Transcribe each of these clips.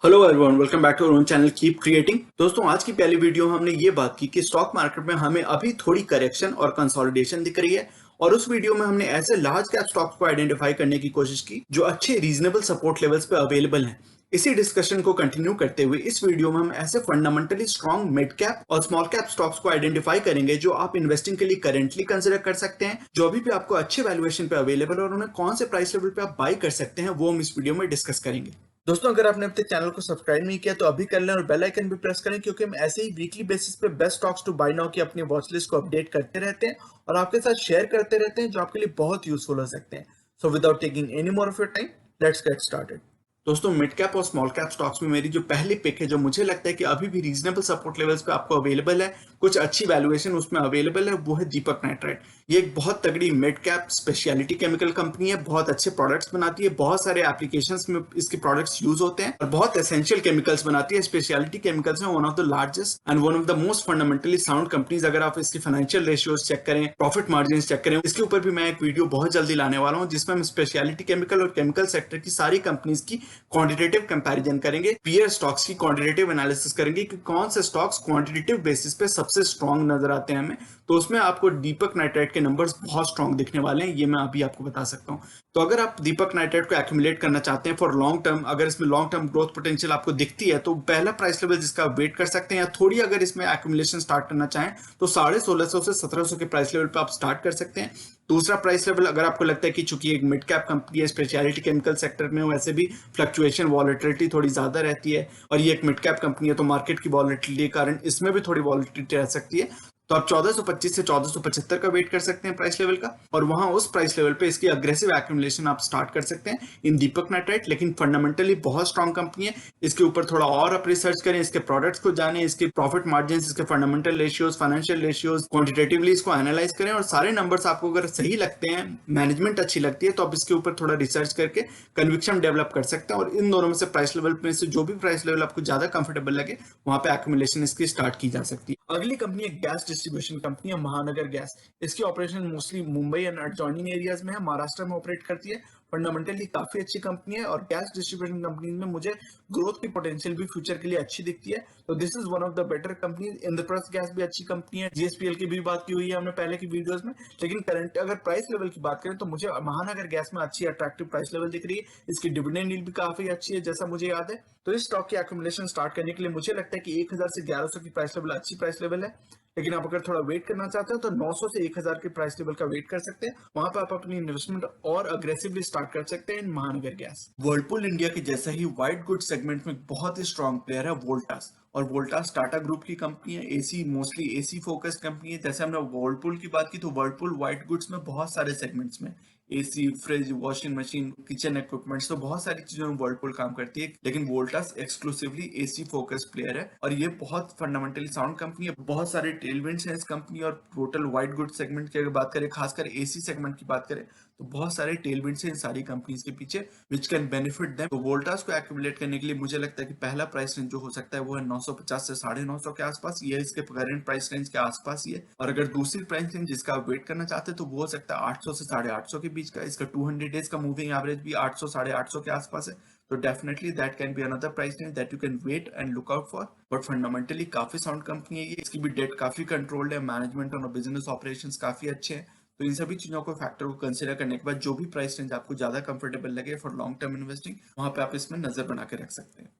Hello everyone, welcome back to our own channel keep creating. दोस्तों, आज की पहली वीडियो में हमने ये बात की कि स्टॉक मार्केट में हमें अभी थोड़ी करेक्शन और कंसोलिडेशन दिख रही है। और उस वीडियो में हमने ऐसे लार्ज कैप स्टॉक्स को आइडेंटिफाई करने की कोशिश की जो अच्छे रीजनेबल सपोर्ट लेवल्स पे अवेलेबल हैं। इसी डिस्कशन को कंटिन्यू करते हुए इस वीडियो में हम ऐसे फंडामेंटली स्ट्रॉन्ग मिड कैप और स्मॉल कैप स्टॉक्स को आइडेंटिफाई करेंगे जो आप इन्वेस्टिंग के लिए करेंटली कंसिडर कर सकते हैं, जो अभी भी आपको अच्छे वैल्यूएशन पे अवेलेबल है और उन्हें कौन से प्राइस लेवल पे आप बाई कर सकते हैं वो हम इस वीडियो में डिस्कस करेंगे। दोस्तों, अगर आपने अपने चैनल को सब्सक्राइब नहीं किया तो अभी कर लें और बेल आइकन भी प्रेस करें, क्योंकि हम ऐसे ही वीकली बेसिस पे best stocks to buy now की अपनी वॉच लिस्ट को अपडेट करते रहते हैं और आपके साथ शेयर करते रहते हैं जो आपके लिए बहुत यूजफुल हो सकते हैं। So without taking any more of your time, let's get started. दोस्तों, मिड कैप और स्मॉल कैप स्टॉक्स में मेरी जो पहली पिक है, जो मुझे लगता है कि अभी भी रीजनेबल सपोर्ट लेवल्स पे आपको अवेलेबल है, कुछ अच्छी वैल्यूएशन उसमें अवेलेबल है, वो है दीपक नाइट्राइट। ये एक बहुत तगड़ी mid cap speciality chemical company है, बहुत अच्छे प्रोडक्ट्स बनाती है, बहुत सारे एप्लीकेशंस में इसके प्रोडक्ट्स यूज होते हैं और बहुत एसेंशियल केमिकल्स बनाती है। स्पेशलिटी केमिकल्स में one of the largest and one of the most fundamentally sound companies. अगर आप इसकी फाइनेंशियल रेशियोज चेक करें, प्रॉफिट मार्जिन चेक करें, इसके ऊपर भी मैं एक वीडियो बहुत जल्दी लाने वाला हूं जिसमें हम स्पेशलिटी केमिकल और केमिकल सेक्टर की सारी कंपनीज की क्वांटिटेटिव कंपैरिजन करेंगे, पीयर स्टॉक्स की क्वांटिटेटिव एनालिसिस करेंगे कि कौन से स्टॉक्स क्वांटिटेटिव बेसिस पे सबसे स्ट्रॉन्ग नजर आते हैं हमें। तो उसमें आपको दीपक नाइट्राइट के नंबर्स बहुत स्ट्रॉन्ग दिखने वाले हैं, ये मैं अभी आपको बता सकता हूं। तो अगर आप दीपक नाइट्राइट को एक्यूमुलेट करना चाहते हैं फॉर लॉन्ग टर्म, अगर इसमें लॉन्ग टर्म ग्रोथ पोटेंशियल आपको दिखती है, तो पहला प्राइस लेवल जिसका आप वेट कर सकते हैं, या थोड़ी अगर इसमें एक्यूमुलेशन स्टार्ट करना चाहें तो 1650 से 1700 के प्राइस लेवल पे आप स्टार्ट कर सकते हैं। दूसरा प्राइस लेवल, अगर आपको लगता है कि चूंकि एक मिड कैप कंपनी है, स्पेशलिटी केमिकल सेक्टर में वैसे भी फ्लक्चुएशन वॉलेटिलिटी थोड़ी ज्यादा रहती है और ये एक मिड कैप कंपनी है, तो मार्केट की वॉलेटिलिटी के कारण इसमें भी थोड़ी वॉलेटिलिटी रह सकती है। तो आप 1425 से 1475 का वेट कर सकते हैं प्राइस लेवल का, और वहां उस प्राइस लेवल पे इसकी अग्रेसिव एक्यूमुलेशन आप स्टार्ट कर सकते हैं इन दीपक नाइट्राइट। लेकिन फंडामेंटली बहुत स्ट्रॉन्ग कंपनी है, इसके ऊपर थोड़ा और आप रिसर्च करें, इसके प्रोडक्ट्स को जानें, इसके प्रॉफिट मार्जिन, इसके fundamental ratios, financial ratios, quantitatively इसको एनालाइज करें और सारे नंबर्स आपको अगर सही लगते हैं, मैनेजमेंट अच्छी लगती है, तो आप इसके ऊपर थोड़ा रिसर्च करके कन्विक्शन डेवलप कर सकते हैं और इन दोनों में से प्राइस लेवल में से जो भी प्राइस लेवल आपको ज्यादा कंफर्टेबल लगे वहां पे एक्यूमुलेशन इसकी स्टार्ट की जा सकती है। अगली कंपनी एक गैस डिस्ट्रीब्यूशन कंपनी है, महानगर गैस। इसकी operation mostly Mumbai and adjoining areas में है, महाराष्ट्र में ऑपरेट करती है। फंडामेंटली काफी अच्छी कंपनी है और गैस डिस्ट्रीब्यूशन कंपनी में मुझे ग्रोथ की पोटेंशियल भी फ्यूचर के लिए अच्छी दिखती है। तो this is one of the better company. Indraprastha gas भी अच्छी कंपनी है, जीएसपीएल की भी बात की हुई है हमने पहले की वीडियोस में। लेकिन करंट अगर प्राइस लेवल की बात करें तो मुझे महानगर गैस में अच्छी अट्रैक्टिव प्राइस लेवल दिख रही है। इसकी डिविडेंड यील्ड भी काफी अच्छी है जैसा मुझे याद है। तो इस स्टॉक की एक्यूमुलेशन स्टार्ट करने के लिए मुझे लगता है कि 1000 से 1100 की प्राइस लेवल अच्छी प्राइस लेवल है। लेकिन आप अगर थोड़ा वेट करना चाहते हो तो 900 से 1000 के प्राइस लेवल का वेट कर सकते हैं, वहां पे आप अपनी इन्वेस्टमेंट और अग्रेसिवली स्टार्ट कर सकते हैं इन महानगर गैस। वर्लपूल इंडिया के जैसा ही व्हाइट गुड सेगमेंट में बहुत ही स्ट्रॉन्ग प्लेयर है वोल्टास, और वोल्टास टाटा ग्रुप की कंपनी है, AC mostly AC focused company है। जैसे हमने वर्लपूल की बात की तो वर्लपूल व्हाइट गुड्स में बहुत सारे सेगमेंट्स में, AC, fridge, washing machine, kitchen equipments, तो बहुत सारी चीजों में वर्लपूल काम करती है। लेकिन Voltas exclusively AC focused player है और ये बहुत फंडामेंटली साउंड कंपनी है। बहुत सारे टेलविंड्स हैं इस कंपनी, और टोटल व्हाइट गुड सेगमेंट की अगर बात करें, खासकर एसी सेगमेंट की बात करें, तो बहुत सारे टेलविंड्स हैं इन सारी कंपनीज के पीछे विच कैन बेनिफिट देम। तो वोल्टास को एक्यूमुलेट करने के लिए मुझे लगता है कि पहला प्राइस रेंज जो हो सकता है वो है 950 से 950 के आसपास, ये इसके करंट प्राइस रेंज के आसपास ही है। और अगर दूसरी प्राइस रेंज जिसका आप वेट करना चाहते हैं तो वो हो सकता है 800 से 850 के बीच का। इसका 200 डेज का मूविंग एवरेज भी 800 850 के आसपास है। तो definitely that can be another price range that you can wait and look out for. But fundamentally काफी साउंड कंपनी है ये, इसकी भी डेट काफी कंट्रोल्ड है, मैनेजमेंट और बिजनेस ऑपरेशंस काफी अच्छे हैं। तो इन सभी चीजों को फैक्टर को कंसीडर करने के बाद जो भी प्राइस रेंज आपको ज्यादा कंफर्टेबल लगे फॉर लॉन्ग टर्म इन्वेस्टिंग, वहां पे आप इसमें नजर बना के रख सकते हैं।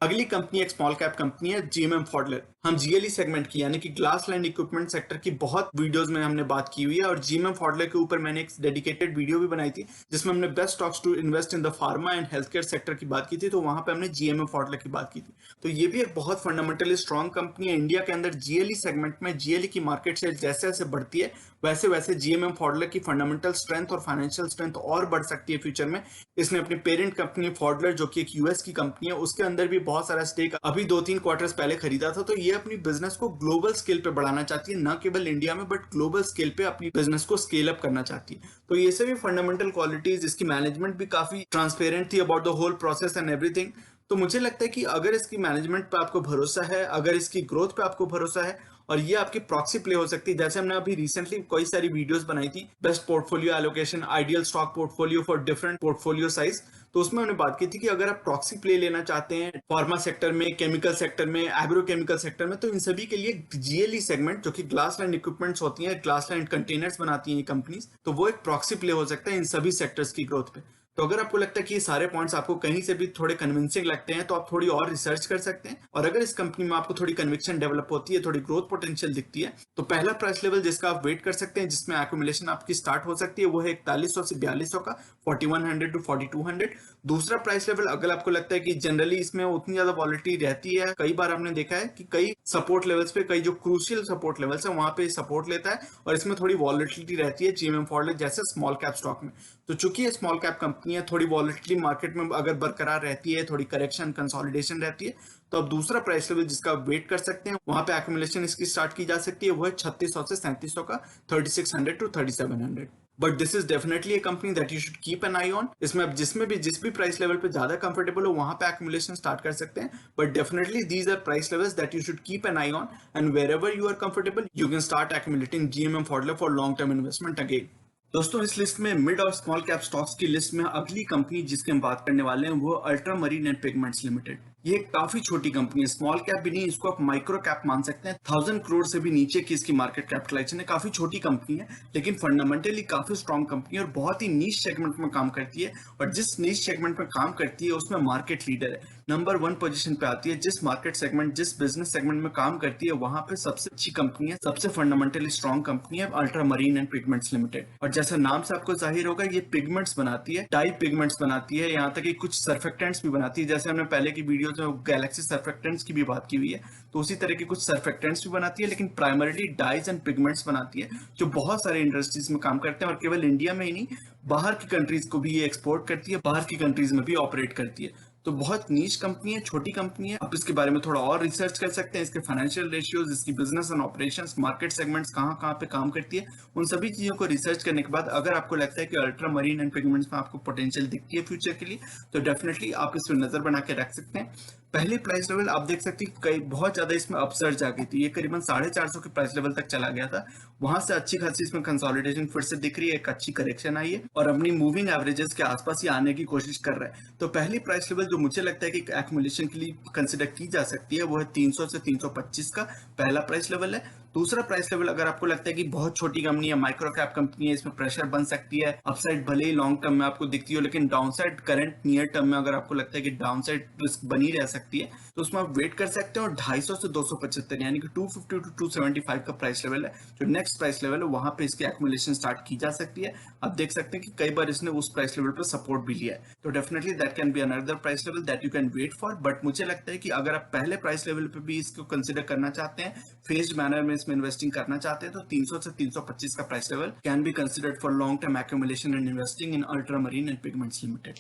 अगली कंपनी एक स्मॉल कैप कंपनी है, जीएमएम फॉडलर। हम जीएलई सेगमेंट की यानी कि ग्लास लाइन इक्विपमेंट सेक्टर की बहुत वीडियोस में हमने बात की हुई है, और जीएमएम फॉडलर के ऊपर मैंने एक डेडिकेटेड वीडियो भी बनाई थी जिसमें हमने best stocks to invest in the pharma and health care sector की बात की थी। तो वहां पे हमने जीएमएम फॉडलर की बात की थी। तो ये भी एक बहुत फंडामेंटली स्ट्रॉन्ग कंपनी है इंडिया के अंदर। जीएलई सेगमेंट में जीएलई की मार्केट शेयर जैसे जैसे बढ़ती है वैसे वैसे जीएमएम फॉडलर की फंडामेंटल स्ट्रेंथ और फाइनेंशियल स्ट्रेंथ और बढ़ सकती है फ्यूचर में। इसने अपनी पेरेंट कंपनी फॉडलर, जो कि एक यूएस की कंपनी है, उसके अंदर भी बहुत सारा स्टेक अभी 2-3 क्वार्टर्स पहले खरीदा था। तो ये अपनी बिजनेस को ग्लोबल स्केल पे बढ़ाना चाहती है, न केवल इंडिया में बट ग्लोबल स्केल पे अपनी बिजनेस को स्केल अप करना चाहती है। तो ये सभी फंडामेंटल क्वालिटीज, इसकी मैनेजमेंट भी काफी ट्रांसपेरेंट थी about the whole process and everything. तो मुझे लगता है कि अगर इसकी मैनेजमेंट पे आपको भरोसा है, अगर इसकी ग्रोथ पे आपको भरोसा है और ये आपकी प्रॉक्सी प्ले हो सकती है। जैसे हमने अभी रिसेंटली कई सारी वीडियोस बनाई थी, best portfolio allocation, ideal stock portfolio for different portfolio size, तो उसमें हमने बात की थी कि अगर आप प्रॉक्सी प्ले लेना चाहते हैं फार्मा सेक्टर में, केमिकल सेक्टर में, एग्रोकेमिकल सेक्टर में, तो इन सभी के लिए जीएलई सेगमेंट जो कि ग्लास लाइन इक्विपमेंट्स होती है, ग्लास लाइन कंटेनर्स बनाती है कंपनीज, तो वो एक प्रॉक्सी प्ले हो सकता है इन सभी सेक्टर्स की ग्रोथ पे। तो अगर आपको लगता है कि ये सारे पॉइंट्स आपको कहीं से भी थोड़े कन्विंसिंग लगते हैं, तो आप थोड़ी और रिसर्च कर सकते हैं, और अगर इस कंपनी में आपको थोड़ी कन्विक्शन डेवलप होती है, थोड़ी ग्रोथ पोटेंशियल दिखती है, तो पहला प्राइस लेवल जिसका आप वेट कर सकते हैं, जिसमें एक्यूमुलेशन आपकी स्टार्ट हो सकती है, वो है 4100 से 4200 का, 4100 टू 4200। दूसरा प्राइस लेवल अगर आपको लगता है कि जनरली इसमें उतनी ज्यादा वॉलिटिलिटी रहती है, कई बार हमने देखा है कि कई सपोर्ट लेवल्स पे, कई जो क्रूशियल सपोर्ट लेवल्स है वहां पे सपोर्ट लेता है, और इसमें थोड़ी वॉलिटिलिटी रहती है जीएमएम फॉर्ड जैसे स्मॉल कैप स्टॉक में। तो चूंकि ये स्मॉल कैप कंपनी है, थोड़ी वॉलिटिलिटी मार्केट में अगर बरकरार रहती है, थोड़ी करेक्शन कंसोलिडेशन रहती है, तो अब दूसरा प्राइस लेवल जिसका आप वेट कर सकते हैं, वहां पे एक्यूमुलेशन इसकी स्टार्ट की जा सकती है, वो है 3600 से 3700 का, 3600 to 3700। But this is definitely a company that you should keep an eye on. इसमें आप जिस भी प्राइस लेवल पे ज्यादा कंफर्टेबल हो वहां पे एक्यूमुलेशन स्टार्ट कर सकते हैं, but definitely these are price levels that you should keep an eye on, and wherever you are comfortable you can start accumulating GMM फॉर्ड for long term investment again. दोस्तों, इस list में mid और small cap stocks की list में अगली company जिसकी हम बात करने वाले हैं वो ultra marine and pigments limited. ये काफी छोटी कंपनी है, स्मॉल कैप भी नहीं, इसको आप माइक्रो कैप मान सकते हैं। 1000 करोड़ से भी नीचे की इसकी मार्केट कैपिटलाइजेशन है, काफी छोटी कंपनी है, लेकिन फंडामेंटली काफी स्ट्रॉन्ग कंपनी है और बहुत ही नीश सेगमेंट में काम करती है। और जिस नीश सेगमेंट में काम करती है उसमें मार्केट लीडर है, नंबर 1 पोजीशन पे आती है। जिस मार्केट सेगमेंट, जिस बिजनेस सेगमेंट में काम करती है वहां पे सबसे अच्छी कंपनी है, सबसे फंडामेंटली स्ट्रॉन्ग कंपनी है ultra marine and pigments limited. और जैसा नाम से आपको जाहिर होगा, ये पिगमेंट्स बनाती है, डाई पिगमेंट्स बनाती है, यहाँ तक कि कुछ सर्फेक्टेंट्स भी बनाती है। जैसे हमने पहले की वीडियो में गैलेक्सी सर्फेक्टेंट्स की भी बात की हुई है, तो उसी तरह के कुछ सर्फेक्टेंट्स भी बनाती है, लेकिन प्राइमरीली डाइज एंड पिगमेंट्स बनाती है, जो बहुत सारे इंडस्ट्रीज में काम करते हैं, और केवल इंडिया में ही नहीं, बाहर की कंट्रीज को भी ये एक्सपोर्ट करती है, बाहर की कंट्रीज में भी ऑपरेट करती है। तो बहुत नीश कंपनी है, छोटी कंपनी है। आप इसके बारे में थोड़ा और रिसर्च कर सकते हैं, इसके फाइनेंशियल रेशियोज, इसकी business and operations, market segments कहाँ कहाँ पे काम करती है, उन सभी चीजों को रिसर्च करने के बाद अगर आपको लगता है कि अल्ट्रा मरीन एंड पिगमेंट्स में आपको पोटेंशियल दिखती है फ्यूचर के लिए, तो डेफिनेटली आप इस पर नजर बना के रख सकते हैं। पहले प्राइस लेवल आप देख सकते हैं कई बहुत ज्यादा इसमें अपसर्ज आ गई थी, ये करीबन 450 के प्राइस लेवल तक चला गया था, वहां से अच्छी खासी इसमें कंसोलिडेशन फिर से दिख रही है, एक अच्छी करेक्शन आई है और अपनी मूविंग एवरेजेस के आसपास ही आने की कोशिश कर रहा है। तो पहली प्राइस लेवल जो मुझे लगता है कि एक्युमुलेशन के लिए कंसिडर की जा सकती है वो है 300 से 325 का, पहला प्राइस लेवल है। दूसरा प्राइस लेवल अगर आपको लगता है कि बहुत छोटी कंपनी है, माइक्रो कैप कंपनी है, इसमें प्रेशर बन सकती है, अपसाइड भले ही लॉन्ग टर्म में आपको दिखती हो, लेकिन डाउनसाइड करंट नियर टर्म में अगर आपको लगता है कि डाउनसाइड रिस्क बनी रह सकती है, तो उसमें आप वेट कर सकते हैं। और 250 से 275 यानी कि 250 टू 275 का प्राइस लेवल है, जो नेक्स्ट प्राइस लेवल है, वहां पे इसकी एक्युमुलेशन स्टार्ट की जा सकती है। आप देख सकते हैं कि कई बार इसने उस प्राइस लेवल पर सपोर्ट भी लिया है, तो definitely that can be another price level that you can wait for. But मुझे लगता है कि अगर आप पहले प्राइस लेवल पे भी इसको कंसिडर करना चाहते हैं, फेज्ड मैनर में इसमें इन्वेस्टिंग करना चाहते हैं, तो 300 से 325 का price level can be considered for long term accumulation and investing in ultra marine and pigments limited.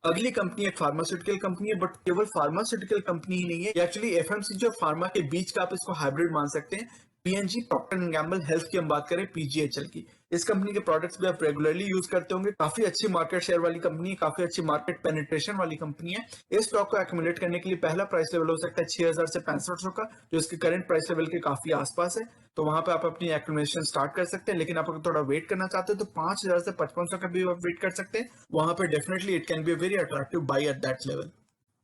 अगली कंपनी एक फार्मास्यूटिकल कंपनी है, बट केवल फार्मास्यूटिकल कंपनी ही नहीं है, एक्चुअली एफएमसीजी और फार्मा के बीच का आप इसको हाइब्रिड मान सकते हैं। PNG Procter and Gamble health की हम बात करें, पीजीएचएल की, इस कंपनी के प्रोडक्ट्स भी आप रेगुलरली यूज करते होंगे। काफी अच्छी मार्केट शेयर वाली कंपनी है, काफी अच्छी मार्केट पेनिट्रेशन वाली कंपनी है। इस स्टॉक को एक्युमुलेट करने के लिए पहला प्राइस लेवल हो सकता है 6000 से 6500 का, जो इसके करंट प्राइस लेवल के काफी आसपास है, तो वहां पे आप अपनी एक्युमुलेशन स्टार्ट कर सकते हैं। लेकिन आप अगर थोड़ा वेट करना चाहते हैं तो 5000 से 5500 का भी आप वेट कर सकते हैं, वहां पे definitely it can be very attractive by at that level.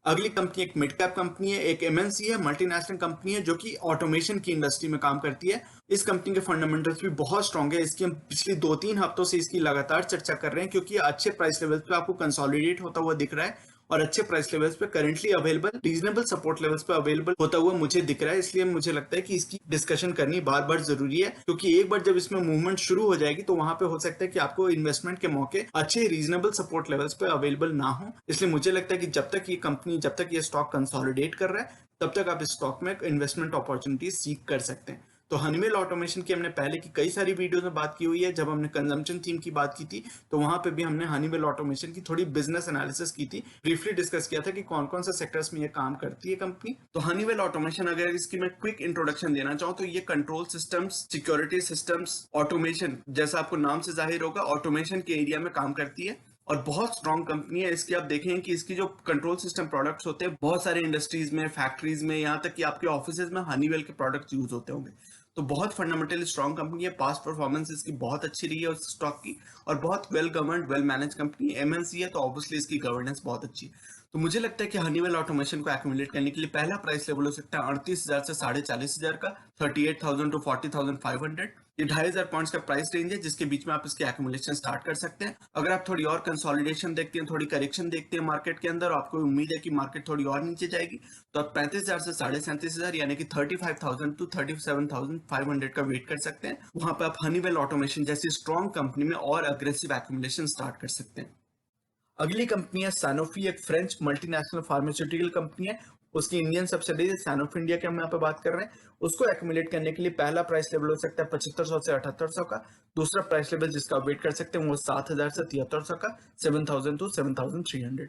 अगली कंपनी एक मिड कैप कंपनी है, एक एमएनसी है, मल्टीनेशनल कंपनी है, जो कि ऑटोमेशन की इंडस्ट्री में काम करती है। इस कंपनी के फंडामेंटल्स भी बहुत स्ट्रॉन्ग है, इसकी हम पिछली 2-3 हफ्तों से इसकी लगातार चर्चा कर रहे हैं, क्योंकि अच्छे प्राइस लेवल्स पे आपको कंसोलिडेट होता हुआ दिख रहा है और अच्छे प्राइस लेवल्स पे currently available, reasonable support levels पे अवेलेबल होता हुआ मुझे दिख रहा है। इसलिए मुझे लगता है कि इसकी डिस्कशन करनी बार बार जरूरी है, क्योंकि एक बार जब इसमें मूवमेंट शुरू हो जाएगी तो वहां पे हो सकता है कि आपको इन्वेस्टमेंट के मौके अच्छे रीजनेबल सपोर्ट लेवल्स पे अवेलेबल ना हो। इसलिए मुझे लगता है कि जब तक ये कंपनी, जब तक ये स्टॉक कंसोलिडेट कर रहा है, तब तक आप इस स्टॉक में इन्वेस्टमेंट अपॉर्चुनिटी सीख कर सकते हैं। तो हनीवेल ऑटोमेशन की हमने पहले की कई सारी वीडियोस में बात की हुई है। जब हमने कंजम्पशन थीम की बात की थी तो वहां पे भी हमने हनीवेल ऑटोमेशन की थोड़ी बिजनेस एनालिसिस की थी, ब्रीफली डिस्कस किया था कि कौन कौन से सेक्टर्स में ये काम करती है कंपनी। तो हनीवेल ऑटोमेशन, अगर इसकी मैं क्विक इंट्रोडक्शन देना चाहूँ, तो ये control systems, security systems, automation, जैसा आपको नाम से जाहिर होगा, ऑटोमेशन के एरिया में काम करती है। और बहुत स्ट्रॉन्ग कंपनी है इसकी। आप देखें कि इसकी जो कंट्रोल सिस्टम प्रोडक्ट्स होते हैं बहुत सारे इंडस्ट्रीज में, फैक्ट्रीज में, यहाँ तक कि आपके ऑफिसेज में हनीवेल के प्रोडक्ट्स यूज होते होंगे। तो बहुत फंडामेंटली स्ट्रॉन्ग कंपनी है। पास्ट परफॉर्मेंस इसकी बहुत अच्छी रही है उस स्टॉक की, और बहुत well governed, well manage company है। एमएनसी है तो ऑब्वियसली इसकी गवर्नेंस बहुत अच्छी है। तो मुझे लगता है कि हनीवेल ऑटोमेशन को एक्यूमुलेट करने के लिए पहला प्राइस लेवल हो सकता है 38,000 से 40,500 का, 38,000 टू 40,500। ये 2,500 पॉइंट्स का प्राइस रेंज है जिसके बीच में आप इसकी एक्यूमुलेशन स्टार्ट कर सकते हैं। अगर आप थोड़ी और कंसोलिडेशन देखते हैं, थोड़ी करेक्शन देखते हैं मार्केट के अंदर, आपको उम्मीद है कि मार्केट थोड़ी और नीचे जाएगी, तो आप 35,000 से 37,500 यानी कि 35,000 टू 37,500 का वेट कर सकते हैं। वहां पर आप हनीवेल ऑटोमेशन जैसी स्ट्रॉन्ग कंपनी में और अग्रेसिव एक्यूमुलेशन स्टार्ट कर सकते हैं। अगली कंपनी है सैनोफी, एक फ्रेंच मल्टीनेशनल फार्मास्यूटिकल कंपनी है। उसकी इंडियन सब्सिडीज सैनोफी इंडिया के हम यहाँ पे बात कर रहे हैं। उसको एक्यूमुलेट करने के लिए पहला प्राइस लेवल हो सकता है 7500 से 7800 का। दूसरा प्राइस लेवल जिसका वेट कर सकते हैं वो 7,000 से 7300 का, 7,000 टू 7,300।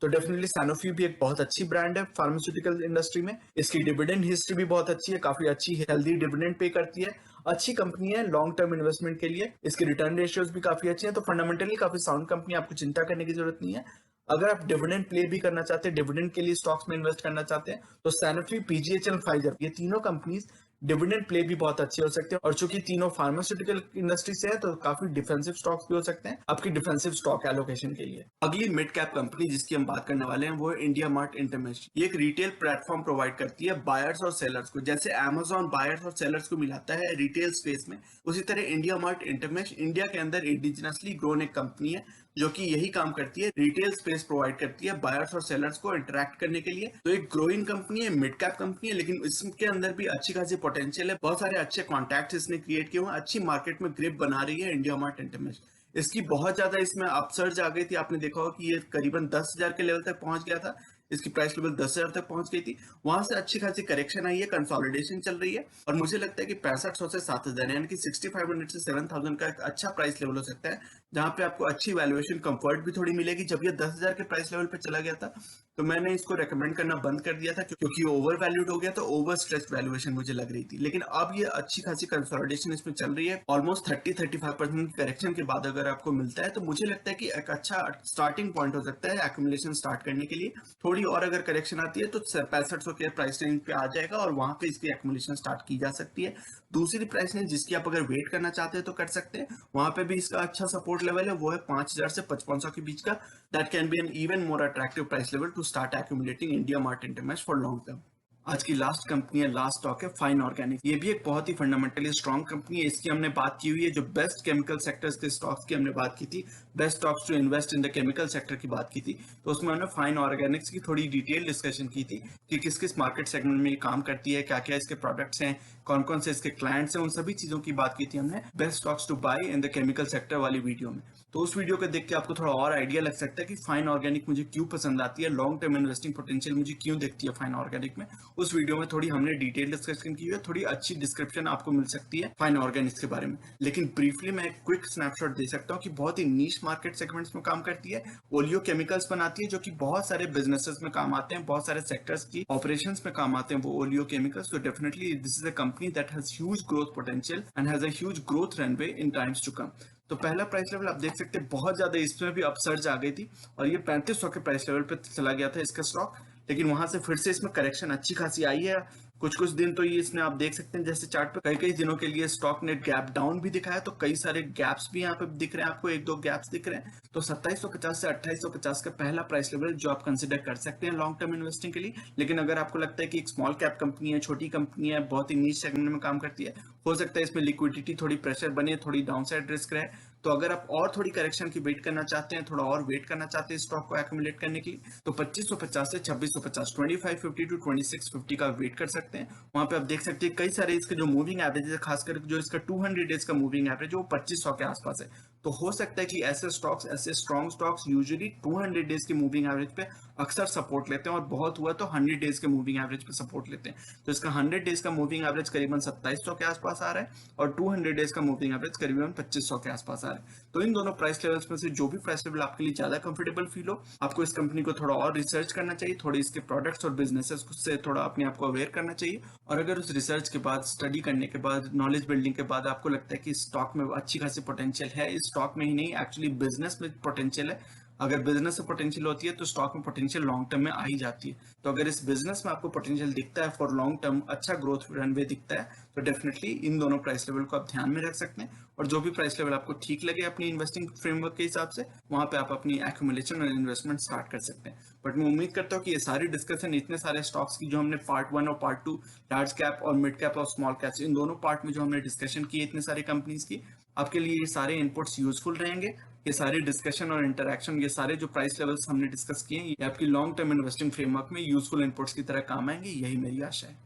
तो डेफिनेटली सैनोफी भी एक बहुत अच्छी ब्रांड है फार्मास्यूटिकल इंडस्ट्री में। इसकी डिविडेंड हिस्ट्री भी बहुत अच्छी है, काफी अच्छी हेल्दी डिविडेंड पे करती है। अच्छी कंपनी है लॉन्ग टर्म इन्वेस्टमेंट के लिए। इसके रिटर्न रेशियोज भी काफी अच्छे हैं। तो फंडामेंटली काफी साउंड कंपनी, आपको चिंता करने की जरूरत नहीं है। अगर आप डिविडेंड प्ले भी करना चाहते हैं, डिविडेंड के लिए स्टॉक्स में इन्वेस्ट करना चाहते हैं, तो सैनोफी, पीजीएचएल, फाइजर, ये तीनों कंपनीज डिविडेंड प्ले भी बहुत अच्छे हो सकते हैं। और चूंकि तीनों फार्मास्यूटिकल इंडस्ट्री से है तो काफी डिफेंसिव स्टॉक्स भी हो सकते हैं आपकी डिफेंसिव स्टॉक एलोकेशन के लिए। अगली मिड कैप कंपनी जिसकी हम बात करने वाले हैं वो है इंडिया मार्ट इंटरमेश। ये एक रिटेल प्लेटफॉर्म प्रोवाइड करती है बायर्स और सेलर्स को। जैसे अमेजॉन बायर्स और सेलर्स को मिलाता है रिटेल स्पेस में, उसी तरह इंडिया मार्ट इंटरमेश इंडिया के अंदर इंडिजिनसली ग्रोन एक कंपनी है जो कि यही काम करती है, रिटेल स्पेस प्रोवाइड करती है बायर्स और सेलर्स को इंटरेक्ट करने के लिए। तो एक ग्रोइंग कंपनी है, मिड कैप कंपनी है, लेकिन इसके अंदर भी अच्छी खासी पोटेंशियल है। बहुत सारे अच्छे कॉन्टैक्ट्स इसने क्रिएट किए हुए, अच्छी मार्केट में ग्रिप बना रही है इंडिया मार्ट इंटरमेश। इसकी बहुत ज्यादा इसमें अपसर्ज आ गई थी। आपने देखा होगा कि ये करीबन 10,000 के लेवल तक पहुंच गया था। इसकी प्राइस लेवल 10,000 तक पहुंच गई थी। वहां से अच्छी खासी करेक्शन आई है, कंसोलिडेशन चल रही है, और मुझे लगता है कि 6500 से 7,000 यानी कि 6500 से 7,000 का एक अच्छा प्राइस लेवल हो सकता है, जहां पे आपको अच्छी वैल्यूएशन कंफर्ट भी थोड़ी मिलेगी। जब ये 10,000 के प्राइस लेवल पे चला गया था तो मैंने इसको रेकमेंड करना बंद कर दिया था क्योंकि ओवर वैल्यूड हो गया, तो ओवर स्ट्रेच वैल्यूएशन मुझे लग रही थी। लेकिन अब ये अच्छी खासी कंसोलिडेशन इसमें चल रही है। ऑलमोस्ट 30-35% करेक्शन के बाद अगर आपको मिलता है तो मुझे लगता है कि एक अच्छा स्टार्टिंग पॉइंट हो सकता है एक्यूमुलेशन स्टार्ट करने के लिए। थोड़ी और अगर करेक्शन आती है तो 6500 के प्राइस रेंज पे आ जाएगा और वहां पे इसकी एक्यूमुलेशन स्टार्ट की जा सकती है। दूसरी प्राइस रेंज जिसकी आप अगर वेट करना चाहते हैं तो कर सकते हैं, वहां पे भी इसका अच्छा सपोर्ट लेवल है, वो है 5,000 से 5500 के बीच का। That can be an even more attractive price level to start accumulating India mart intermesh for long term. आज की लास्ट कंपनी है, लास्ट स्टॉक है फाइन ऑर्गेनिक। ये भी एक बहुत ही फंडामेंटली स्ट्रॉन्ग कंपनी है। इसकी हमने बात की हुई है, जो बेस्ट केमिकल सेक्टर्स के स्टॉक्स की हमने बात की थी, best stocks to invest in the chemical sector की बात की थी, तो उसमें हमने फाइन ऑर्गेनिक्स की थोड़ी डिटेल डिस्कशन की थी कि किस किस मार्केट सेगमेंट में ये काम करती है, क्या क्या इसके प्रोडक्ट्स हैं, कौन कौन से इसके क्लाइंट्स हैं, उन सभी चीजों की बात की थी हमने best stocks to buy in the chemical sector वाली वीडियो में। तो उस वीडियो को देख के आपको थोड़ा और आइडिया लग सकता है कि फाइन ऑर्गेनिक मुझे क्यों पसंद आती है, लॉन्ग टर्म इन्वेस्टिंग पोटेंशियल मुझे क्यों दिखती है फाइन ऑर्गेनिक में। उस वीडियो में थोड़ी हमने डिटेल डिस्कशन की है, थोड़ी अच्छी डिस्क्रिप्शन आपको मिल सकती है फाइन ऑर्गेनिक्स के बारे में। लेकिन ब्रीफली मैं एक क्विक स्नैपशॉट दे सकता हूँ कि बहुत ही नीश मार्केट सेगमेंट्स में काम करती है, ओलियो केमिकल्स बनाती है, जो कि बहुत सारे बिजनेसेस में काम आते हैं, बहुत सारे सेक्टर्स की ऑपरेशंस में काम आते हैं वो ओलियो केमिकल्स। तो definitely this is a company that has huge growth potential and has a huge growth runway in times to come. तो पहला प्राइस लेवल आप देख सकते हैं, बहुत ज्यादा इसमें भी अपसर्ज आ गई थी और ये 3500 के प्राइस लेवल पे चला गया था इसका स्टॉक। लेकिन वहां से फिर से इसमें करेक्शन अच्छी खासी आई है। कुछ कुछ दिन तो ये इसने आप देख सकते हैं जैसे चार्ट पे कई कई दिनों के लिए स्टॉक ने गैप डाउन भी दिखाया, तो कई सारे गैप्स भी यहाँ पे दिख रहे हैं आपको, एक दो गैप्स दिख रहे हैं। तो 2750 से 2850 का पहला प्राइस लेवल जो आप कंसिडर कर सकते हैं लॉन्ग टर्म इन्वेस्टिंग के लिए। लेकिन अगर आपको लगता है कि एक स्मॉल कैप कंपनी है, छोटी कंपनी है, बहुत ही नीच सेगमेंट में काम करती है, हो सकता है इसमें लिक्विडिटी थोड़ी प्रेशर बने, थोड़ी डाउनसाइड रिस्क रहे, तो अगर आप और थोड़ी करेक्शन की वेट करना चाहते हैं, थोड़ा और वेट करना चाहते हैं स्टॉक को एक्यूमुलेट करने के लिए, तो 2550 से 2650, 2550 टू 2650 का वेट कर सकते हैं। वहां पे आप देख सकते हैं कई सारे इसके जो मूविंग एवरेज है, खासकर जो इसका 200 डेज का मूविंग एवरेज है वो 2500 के आसपास है। तो हो सकता है कि ऐसे स्टॉक्स, ऐसे स्ट्रॉन्ग स्टॉक्स यूजुअली 200 डेज के मूविंग एवरेज पे अक्सर सपोर्ट लेते हैं, और बहुत हुआ तो 100 डेज के मूविंग एवरेज पे सपोर्ट लेते हैं। तो इसका 100 डेज का मूविंग एवरेज करीबन 2700 के आसपास आ रहा है और 200 डेज का मूविंग एवरेज करीबन 2500 के आसपास आ रहा है। तो इन दोनों प्राइस लेवल्स में से जो भी प्राइस लेवल आपके लिए ज्यादा कंफर्टेबल फील हो, आपको इस कंपनी को थोड़ा और रिसर्च करना चाहिए, थोड़ी इसके प्रोडक्ट्स और बिजनेसेस से थोड़ा अपने आप को अवेयर करना चाहिए, और अगर उस रिसर्च के बाद, स्टडी करने के बाद, नॉलेज बिल्डिंग के बाद आपको लगता है कि स्टॉक में अच्छी खासी पोटेंशियल है, इस स्टॉक में ही नहीं एक्चुअली बिजनेस में पोटेंशियल है, अगर बिजनेस में पोटेंशियल होती है तो स्टॉक में पोटेंशियल लॉन्ग टर्म में आ ही जाती है। तो अगर इस बिजनेस में आपको पोटेंशियल दिखता है फॉर लॉन्ग टर्म, अच्छा ग्रोथ रनवे दिखता है, तो डेफिनेटली इन दोनों प्राइस लेवल को आप ध्यान में रख सकते हैं। और जो भी प्राइस लेवल आपको ठीक लगे अपनी इन्वेस्टिंग फ्रेमवर्क के हिसाब से, वहां पे आप अपनी एक्यूमुलेशन और इन्वेस्टमेंट स्टार्ट कर सकते हैं। बट मैं उम्मीद करता हूँ कि ये सारी डिस्कशन, इतने सारे स्टॉक्स की जो हमने पार्ट 1 और पार्ट 2, लार्ज कैप और मिड कैप और स्मॉल कैप्स, इन दोनों पार्ट में जो हमने डिस्कशन की इतने सारे कंपनीज की, आपके लिए ये सारे इनपुट्स यूजफुल रहेंगे। ये सारे डिस्कशन और इंटरेक्शन, ये सारे जो प्राइस लेवल्स हमने डिस्कस किए, ये आपकी लॉन्ग टर्म इन्वेस्टिंग फ्रेमवर्क में यूजफुल इनपुट्स की तरह काम आएंगे, यही मेरी आशा है।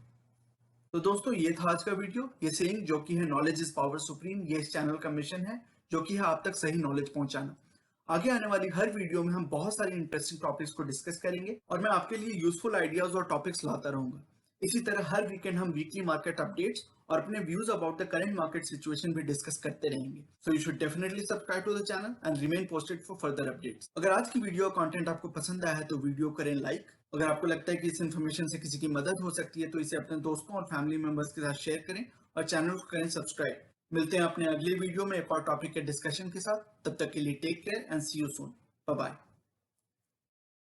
तो दोस्तों, ये था आज का वीडियो। ये सेइंग जो कि है नॉलेज इज पावर सुप्रीम, ये इस चैनल का मिशन है, जो कि है आप तक सही नॉलेज पहुंचाना। आगे आने वाली हर वीडियो में हम बहुत सारे इंटरेस्टिंग टॉपिक्स को डिस्कस करेंगे और मैं आपके लिए यूजफुल आइडियाज और टॉपिक्स लाता रहूंगा। इसी तरह हर वीकेंड हम वीकली मार्केट अपडेट्स और अपने views about the current market situation भी डिस्कस करते रहेंगे। So you should definitely subscribe to the channel and remain posted for further updates. अगर आज की वीडियो कंटेंट आपको पसंद आया है तो वीडियो करें लाइक। अगर आपको लगता है कि इस इन्फॉर्मेशन से किसी की मदद हो सकती है तो इसे अपने दोस्तों और फैमिली मेंबर्स के साथ शेयर करें और चैनल को करें सब्सक्राइब। मिलते हैं अपने अगले वीडियो में एक और टॉपिक के डिस्कशन के साथ। तब तक के लिए take care and see you soon. Bye bye.